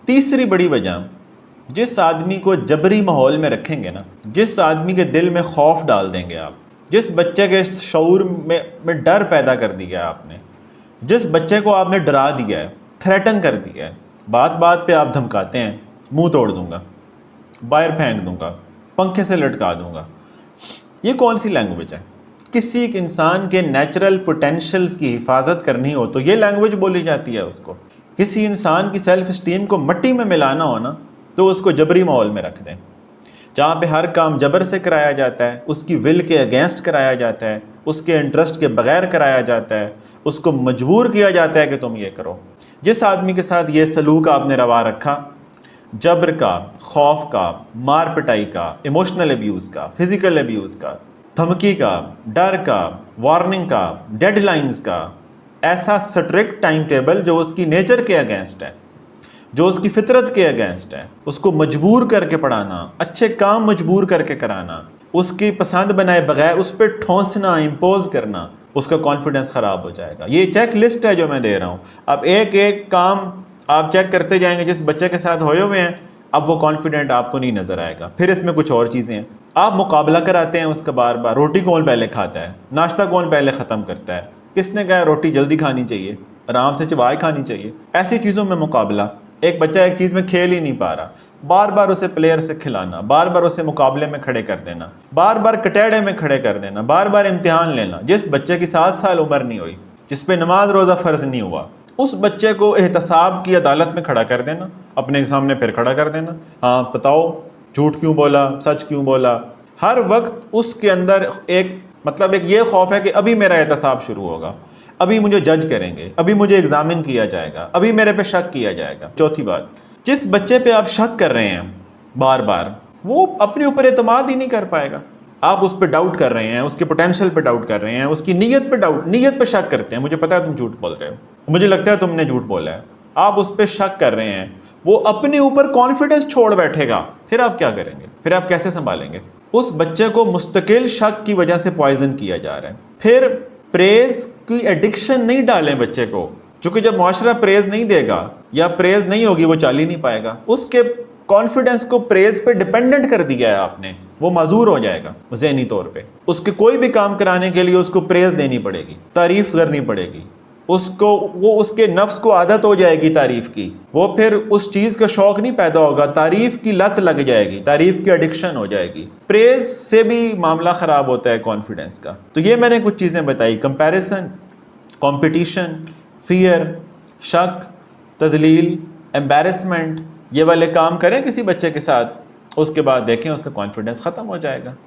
تیسری بڑی وجہ، جس آدمی کو جبری ماحول میں رکھیں گے نا، جس آدمی کے دل میں خوف ڈال دیں گے آپ، جس بچے کے شعور میں ڈر پیدا کر دیا آپ نے، جس بچے کو آپ نے ڈرا دیا ہے، تھریٹن کر دیا ہے، بات بات پہ آپ دھمکاتے ہیں، منہ توڑ دوں گا، باہر پھینک دوں گا، پنکھے سے لٹکا دوں گا، یہ کون سی لینگویج ہے؟ کسی ایک انسان کے نیچرل پوٹینشلز کی حفاظت کرنی ہو تو یہ لینگویج بولی جاتی ہے اس کو۔ کسی انسان کی سیلف اسٹیم کو مٹی میں ملانا ہو نا تو اس کو جبری ماحول میں رکھ دیں، جہاں پہ ہر کام جبر سے کرایا جاتا ہے، اس کی ول کے اگینسٹ کرایا جاتا ہے، اس کے انٹرسٹ کے بغیر کرایا جاتا ہے، اس کو مجبور کیا جاتا ہے کہ تم یہ کرو۔ جس آدمی کے ساتھ یہ سلوک آپ نے روا رکھا، جبر کا، خوف کا، مار پٹائی کا، ایموشنل ابیوز کا، فزیکل ابیوز کا، دھمکی کا، ڈر کا، وارننگ کا، ڈیڈ لائنز کا، ایسا سٹرکٹ ٹائم ٹیبل جو اس کی نیچر کے اگینسٹ ہے، جو اس کی فطرت کے اگینسٹ ہے، اس کو مجبور کر کے پڑھانا، اچھے کام مجبور کر کے کرانا، اس کی پسند بنائے بغیر اس پہ ٹھونسنا، امپوز کرنا، اس کا کانفیڈنس خراب ہو جائے گا۔ یہ چیک لسٹ ہے جو میں دے رہا ہوں، اب ایک ایک کام آپ چیک کرتے جائیں گے جس بچے کے ساتھ ہوئے ہوئے ہیں، اب وہ کانفیڈنٹ آپ کو نہیں نظر آئے گا۔ پھر اس میں کچھ اور چیزیں ہیں، آپ مقابلہ کراتے ہیں اس کا بار بار، روٹی کون پہلے کھاتا ہے، ناشتہ کون پہلے ختم کرتا ہے، کس نے کہا روٹی جلدی کھانی چاہیے، آرام سے چبائے کھانی چاہیے، ایسی چیزوں میں مقابلہ۔ ایک بچہ ایک چیز میں کھیل ہی نہیں پا رہا، بار بار اسے پلیئر سے کھلانا، بار بار اسے مقابلے میں کھڑے کر دینا، بار بار کٹیڑے میں کھڑے کر دینا، بار بار امتحان لینا۔ جس بچے کی 7 سال عمر نہیں ہوئی، جس پہ نماز روزہ فرض نہیں ہوا، اس بچے کو احتساب کی عدالت میں کھڑا کر دینا، اپنے سامنے پھر کھڑا کر دینا، ہاں بتاؤ جھوٹ کیوں بولا، سچ کیوں بولا۔ ہر وقت اس کے اندر ایک یہ خوف ہے کہ ابھی میرا احتساب شروع ہوگا، ابھی مجھے جج کریں گے، ابھی مجھے ایگزامن کیا جائے گا، ابھی میرے پہ شک کیا جائے گا۔ چوتھی بات، جس بچے پہ آپ شک کر رہے ہیں بار بار، وہ اپنے اوپر اعتماد ہی نہیں کر پائے گا۔ آپ اس پہ ڈاؤٹ کر رہے ہیں، اس کے پوٹینشیل پہ ڈاؤٹ کر رہے ہیں، اس کی نیت پہ شک کرتے ہیں، مجھے پتا ہے تم جھوٹ بول رہے ہو، مجھے لگتا ہے تم نے جھوٹ بولا ہے، آپ اس پہ شک کر رہے ہیں، وہ اپنے اوپر کانفیڈنس چھوڑ بیٹھے گا، پھر آپ کیا کریں گے؟ پھر آپ کیسے سنبھالیں گے؟ اس بچے کو مستقل شک کی وجہ سے پوائزن کیا جا رہا ہے۔ پھر پریز کی ایڈکشن نہیں ڈالیں بچے کو، چونکہ جب معاشرہ پریز نہیں دے گا یا پریز نہیں ہوگی وہ چل ہی نہیں پائے گا۔ اس کے کانفیڈنس کو پریز پہ ڈیپینڈنٹ کر دیا ہے آپ نے، وہ معذور ہو جائے گا ذہنی طور پہ۔ اس کے کوئی بھی کام کرانے کے لیے اس کو پریز دینی پڑے گی، تعریف کرنی پڑے گی، اس کے نفس کو عادت ہو جائے گی تعریف کی، وہ پھر اس چیز کا شوق نہیں پیدا ہوگا، تعریف کی لت لگ جائے گی، تعریف کی ایڈکشن ہو جائے گی۔ پریز سے بھی معاملہ خراب ہوتا ہے کانفیڈنس کا۔ تو یہ میں نے کچھ چیزیں بتائی، کمپیریزن، کمپٹیشن، فیئر، شک، تذلیل، ایمبیرسمنٹ، یہ والے کام کریں کسی بچے کے ساتھ، اس کے بعد دیکھیں اس کا کانفیڈنس ختم ہو جائے گا۔